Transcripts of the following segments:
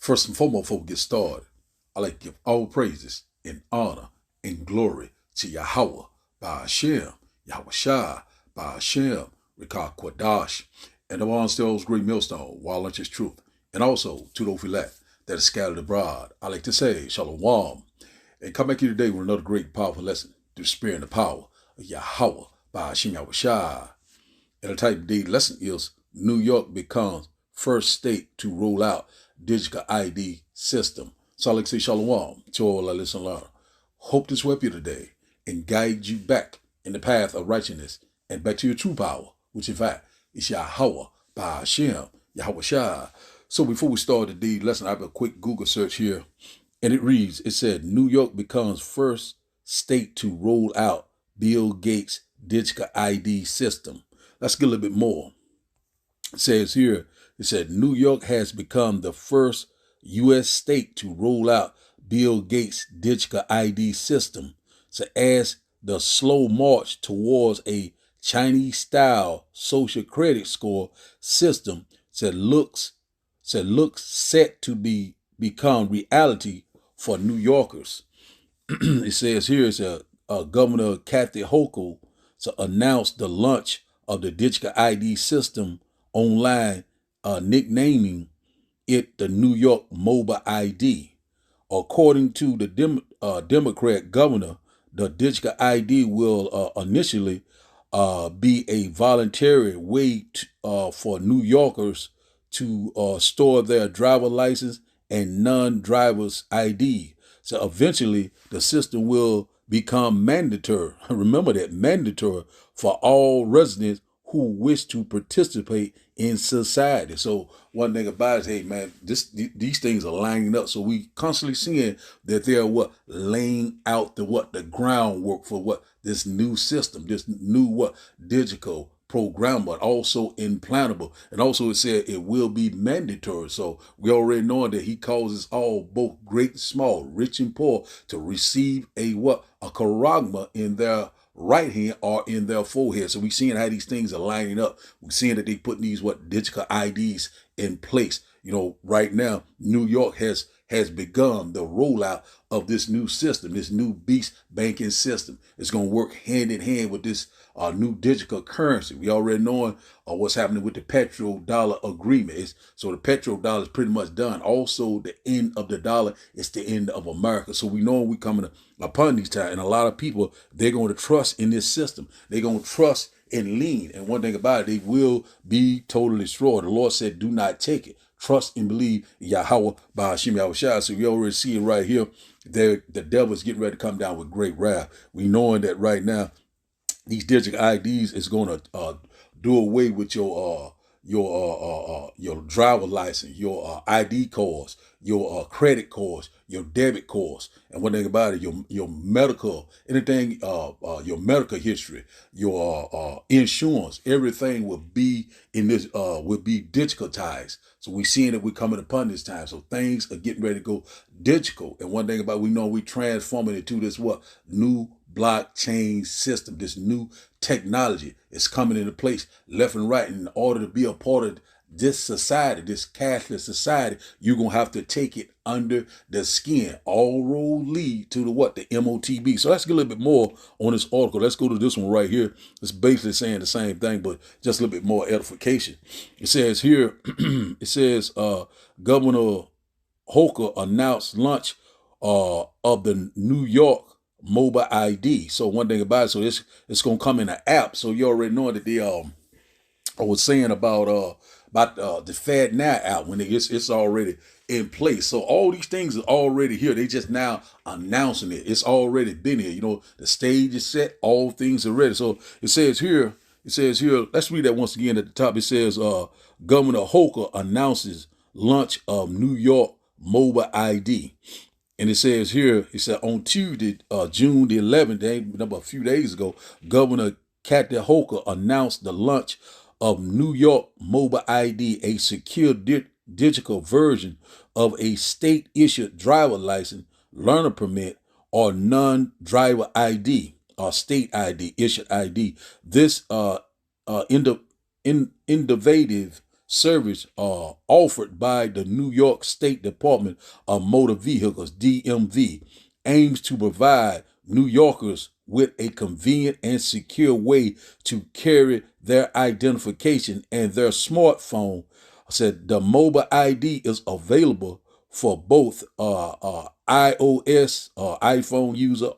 First and foremost, before we get started, I like to give all praises and honor and glory to Yahweh, by Hashem, Yahweh Shai, by Hashem, Rikah Kwadash, and the ones those great millstone, while lunch is truth, and also to those elect that is scattered abroad. I like to say, Shalom, and come back here today with another great, powerful lesson through the spirit and the power of Yahweh, by Hashem, Yahweh Shai. And the type of the lesson is New York becomes first state to roll out digital ID system. So I like to say shalom to all our listeners and learners. Hope this will help you today and guide you back in the path of righteousness and back to your true power, which in fact is Yahweh by Hashem, Yahweh Shai. So before we start the lesson, I have a quick Google search here, and it said New York becomes first state to roll out Bill Gates digital ID system. Let's get a little bit more. It says here, it said New York has become the first U.S. state to roll out Bill Gates' digital ID system. So as the slow march towards a Chinese-style social credit score system looks set to become reality for New Yorkers. It says here, it's Governor Kathy Hochul announced the launch of the digital ID system online, nicknaming it the New York Mobile ID. According to the Democrat governor, the digital ID will initially be a voluntary way for New Yorkers to store their driver license and non-driver's ID. So eventually, the system will become mandatory. Remember that, mandatory for all residents who wish to participate in society. So one thing about it is, hey man, these things are lining up. So we constantly seeing that they're laying out the groundwork for this new system, this new digital program, but also implantable. And also it said it will be mandatory. So we already know that he causes all, both great and small, rich and poor, to receive a charagma in their right hand or in their forehead. So we seeing how these things are lining up. We're seeing that they put these digital IDs in place. Right now, New York has begun the rollout of this new system, this new beast banking system. It's going to work hand in hand with this new digital currency. We already knowing what's happening with the petrodollar agreement. So the petrodollar is pretty much done. Also, the end of the dollar is the end of America. So we know we're coming upon these times, and a lot of people, they're going to trust in this system. They're going to trust and lean. And one thing about it, they will be totally destroyed. The Lord said, do not take it. Trust and believe Yahweh by Hashem Yahweh Shai. So we already see it right here. The devil is getting ready to come down with great wrath. We knowing that right now, these digital IDs is going to do away with your driver license, your ID cards, your credit cards, your debit cards, and one thing about it, your medical, anything, your medical history, your insurance, everything will be in this, will be digitalized. So we're seeing that we're coming upon this time. So things are getting ready to go digital. And one thing about it, we know we transforming it to this new blockchain system. This new technology is coming into place left and right. In order to be a part of this society, this cashless society, you're going to have to take it under the skin. All roads lead to the MOTB. So let's get a little bit more on this article. Let's go to this one right here. It's basically saying the same thing, but just a little bit more edification. It says here, it says Governor Hochul announced launch of the New York mobile ID. So one thing about it, so it's gonna come in an app. So you already know that I was saying about the Fed Now app when it's already in place. So all these things are already here. They just now announcing it. It's already been here. The stage is set. All things are ready. So it says here. Let's read that once again at the top. It says Governor Hochul announces launch of New York mobile ID. And it says here, it said on Tuesday, June the 11th, a few days ago, Governor Kathy Hochul announced the launch of New York Mobile ID, a secure digital version of a state-issued driver license, learner permit, or non-driver ID, or state ID, issued ID. This innovative service offered by the New York State Department of Motor Vehicles, DMV, aims to provide New Yorkers with a convenient and secure way to carry their identification and their smartphone. I said the mobile ID is available for both iOS iPhone user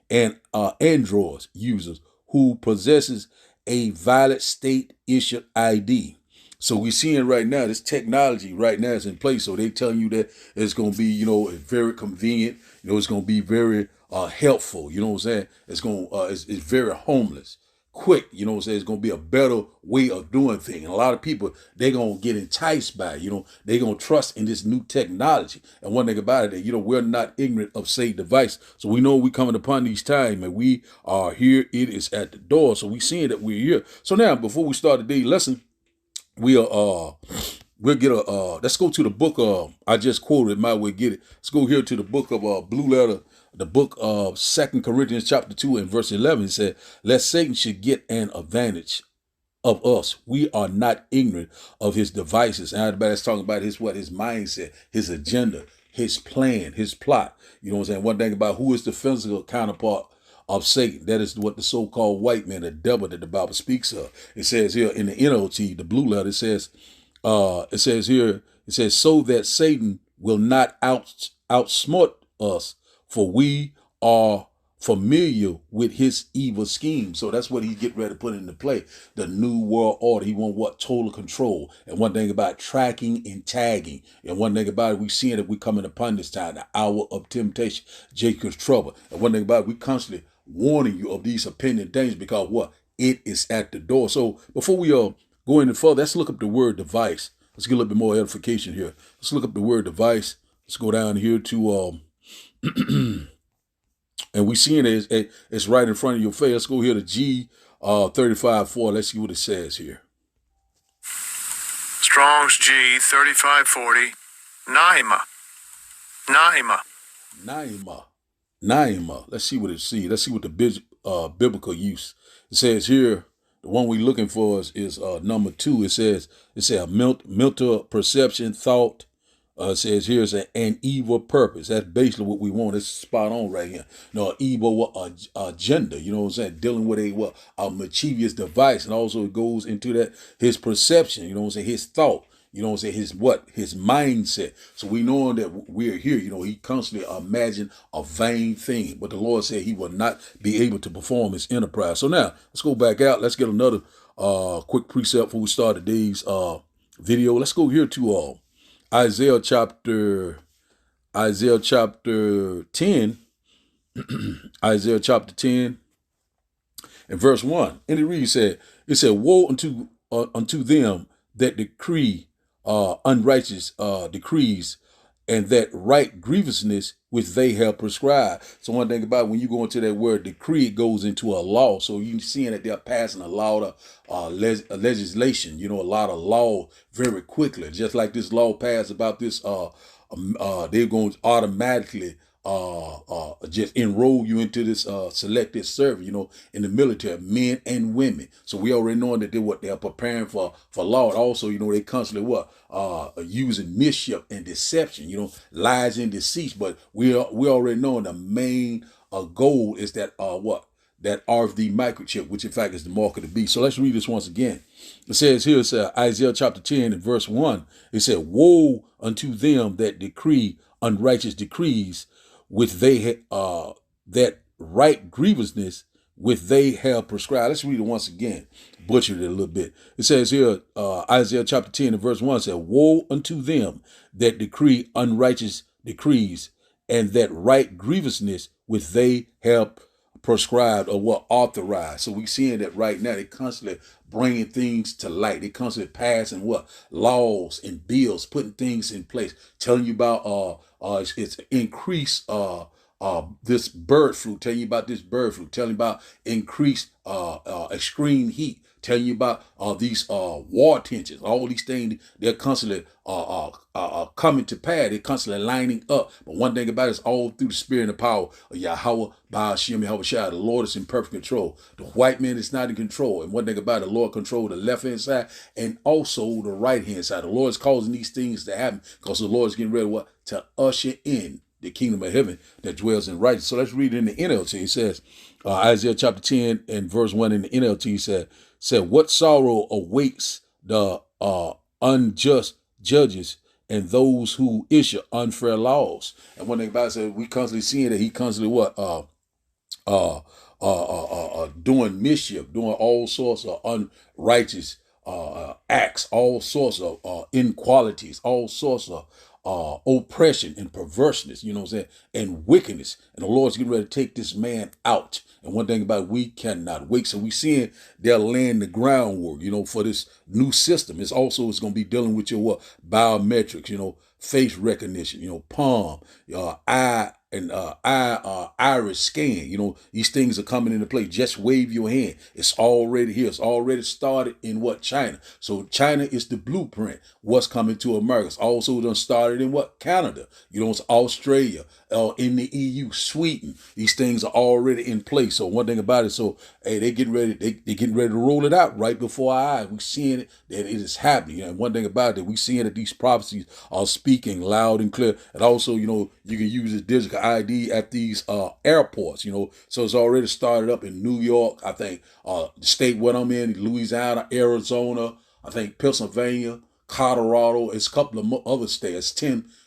and Android users who possesses a valid state issued ID. So we're seeing right now this technology right now is in place. So they telling you that it's going to be, very convenient. It's going to be very helpful. You know what I'm saying? It's going it's very homeless, quick. You know what I'm saying? It's going to be a better way of doing things. And a lot of people, they're going to get enticed by it. They're going to trust in this new technology. And one thing about it, that, we're not ignorant of Satan's device. So we know we're coming upon these times and we are here. It is at the door. So we're seeing that we're here. So now, before we start today's lesson, we'll get let's go to the book I just quoted, might well get it. Let's go here to the book of Blue Letter, the book of 2 Corinthians chapter 2 and verse 11. It said, lest Satan should get an advantage of us. We are not ignorant of his devices. And everybody's talking about his mindset, his agenda, his plan, his plot. You know what I'm saying? One thing about who is the physical counterpart of Satan. That is what the so-called white man, the devil that the Bible speaks of. It says here in the NLT, the Blue Letter, it says so that Satan will not outsmart us, for we are familiar with his evil scheme. So that's what he's getting ready to put into play. The new world order. He want what? Total control. And one thing about tracking and tagging. And one thing about it, we seeing that we coming upon this time, the hour of temptation, Jacob's trouble. And one thing about it, we constantly warning you of these impending things because what? It is at the door. So before we go any further, let's look up the word device. Let's get a little bit more edification here. Let's look up the word device. Let's go down here to and we seeing it's right in front of your face. Let's go here to G 35:4. Let's see what it says here. Strong's G 3540. Naima. Let's see what it see. Let's see what the biblical use. It says here, the one we're looking for is number 2. It says mental perception, thought. It says here is an evil purpose. That's basically what we want. It's spot on right here. Evil agenda. You know what I'm saying? Dealing with a mischievous device, and also it goes into that his perception. You know what I'm saying? His thought. You know what I'm saying? His mindset. So we know that we're here. He constantly imagine a vain thing, but the Lord said he will not be able to perform his enterprise. So now let's go back out. Let's get another quick precept before we start today's video. Let's go here to Isaiah chapter 10. Isaiah chapter 10 and verse 1. And it reads, it said, woe unto them that decree unrighteous decrees, and that right grievousness which they have prescribed. So one thing about when you go into that word decree, it goes into a law. So you're seeing that they're passing a lot of legislation, a lot of law very quickly. Just like this law passed about this, they're going to automatically just enroll you into this selected service, in the military, men and women. So we already know that they're preparing for law. And also, they constantly using mischief and deception, lies and deceit. But we already know the main goal is that that RFD microchip, which in fact is the mark of the beast. So let's read this once again. It says here, Isaiah chapter 10 and verse 1. It said, woe unto them that decree unrighteous decrees, which they that right grievousness which they have prescribed. Let's read it once again. Butchered it a little bit. It says here, Isaiah chapter 10 and verse 1 said, woe unto them that decree unrighteous decrees, and that right grievousness which they have prescribed or authorized. So we seeing that right now. They constantly bringing things to light. They constantly passing laws and bills, putting things in place, telling you about it's increased this bird flu, telling you about this bird flu, telling you about increased extreme heat, telling you about these war tensions, all these things. They're constantly coming to pass. They're constantly lining up. But one thing about it is all through the spirit and the power of Yahweh, Ba'ashem, Yahweh Shai. The Lord is in perfect control. The white man is not in control. And one thing about it, the Lord controls the left-hand side and also the right-hand side. The Lord is causing these things to happen because the Lord is getting ready to usher in the kingdom of heaven that dwells in righteousness. So let's read it in the NLT. It says, Isaiah chapter 10 and verse 1 in the NLT said, what sorrow awaits the unjust judges and those who issue unfair laws. And one thing about it said, we constantly seeing that he constantly doing mischief, doing all sorts of unrighteous acts, all sorts of inequalities, all sorts of oppression and perverseness, you know what I'm saying, and wickedness. And the Lord's getting ready to take this man out. And one thing about it, we cannot wait. So we seeing they're laying the groundwork, for this new system. It's going to be dealing with your biometrics, face recognition, palm, eye and iris scan. These things are coming into play. Just wave your hand. It's already here. It's already started in China. So China is the blueprint. What's coming to America? It's also done started in Canada. It's Australia, in the EU, Sweden. These things are already in place. So one thing about it, so hey, they're getting ready to roll it out right before our eyes. We're seeing it that it is happening. And one thing about it, we're seeing that these prophecies are speaking loud and clear. And also, you can use this digital ID at these airports, So it's already started up in New York, I think, the state where I'm in, Louisiana, Arizona, I think Pennsylvania, Colorado. It's a couple of other states.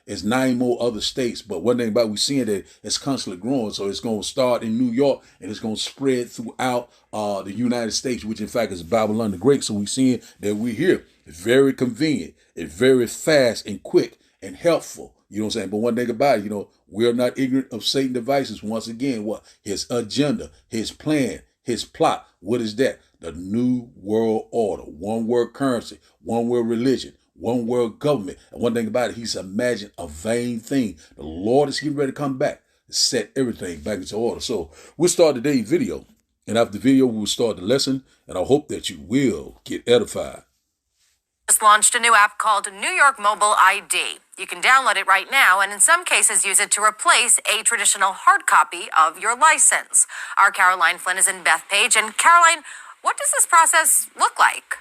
It's 9 more other states. But one thing about we're seeing that it's constantly growing. So it's going to start in New York and it's going to spread throughout the United States, which in fact is Babylon the Great. So we're seeing that we're here. It's very convenient. It's very fast and quick and helpful. You know what I'm saying? But one thing about it, we're not ignorant of Satan's devices. Once again, his agenda, his plan, his plot. What is that? The new world order. One world currency, one world religion, one world government. And one thing about it, he's imagined a vain thing. The Lord is getting ready to come back to set everything back into order. So we'll start today's video. And after the video, we'll start the lesson. And I hope that you will get edified. Just launched a new app called New York Mobile ID. You can download it right now and in some cases use it to replace a traditional hard copy of your license. Our Caroline Flynn is in Bethpage. And Caroline, what does this process look like?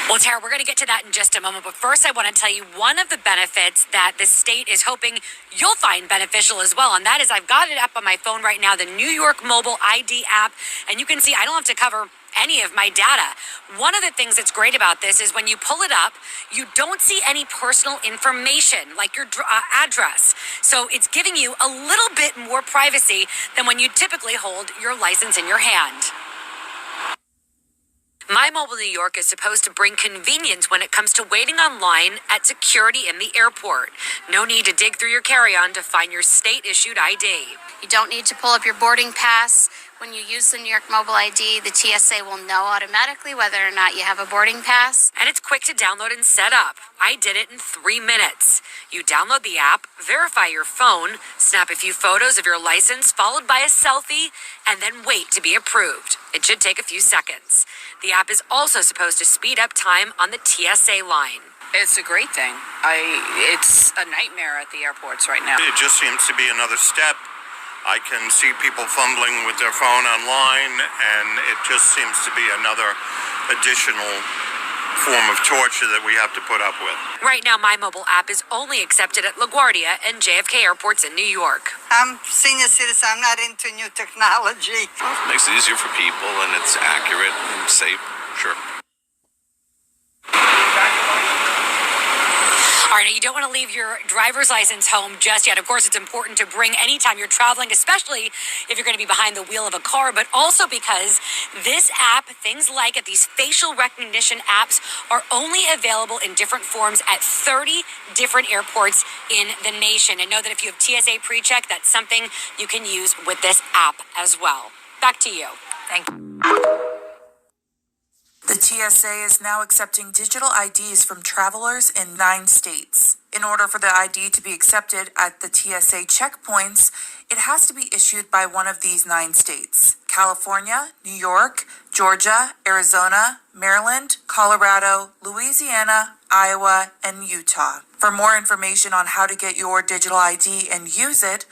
Well, Tara, we're going to get to that in just a moment. But first, I want to tell you one of the benefits that the state is hoping you'll find beneficial as well. And that is, I've got it up on my phone right now, the New York Mobile ID app. And you can see I don't have to cover any of my data. One of the things that's great about this is when you pull it up, you don't see any personal information like your address. So it's giving you a little bit more privacy than when you typically hold your license in your hand. My Mobile New York is supposed to bring convenience when it comes to waiting online at security in the airport. No need to dig through your carry-on to find your state-issued ID. You don't need to pull up your boarding pass. When you use the New York Mobile ID, the TSA will know automatically whether or not you have a boarding pass. And it's quick to download and set up. I did it in 3 minutes. You download the app, verify your phone, snap a few photos of your license, followed by a selfie, and then wait to be approved. It should take a few seconds. The app is also supposed to speed up time on the TSA line. It's a great thing. It's a nightmare at the airports right now. It just seems to be another step. I can see people fumbling with their phone online, and it just seems to be another additional form of torture that we have to put up with. Right now, my mobile app is only accepted at LaGuardia and JFK airports in New York. I'm senior citizen. I'm not into new technology. It makes it easier for people, and it's accurate and safe. Sure. All right, now you don't want to leave your driver's license home just yet. Of course, it's important to bring anytime you're traveling, especially if you're going to be behind the wheel of a car, but also because this app, things like it, these facial recognition apps are only available in different forms at 30 different airports in the nation. And know that if you have TSA PreCheck, that's something you can use with this app as well. Back to you. Thank you. The TSA is now accepting digital IDs from travelers in 9 states. In order for the ID to be accepted at the TSA checkpoints, it has to be issued by one of these 9 states: California, New York, Georgia, Arizona, Maryland, Colorado, Louisiana, Iowa, and Utah. For more information on how to get your digital ID and use it,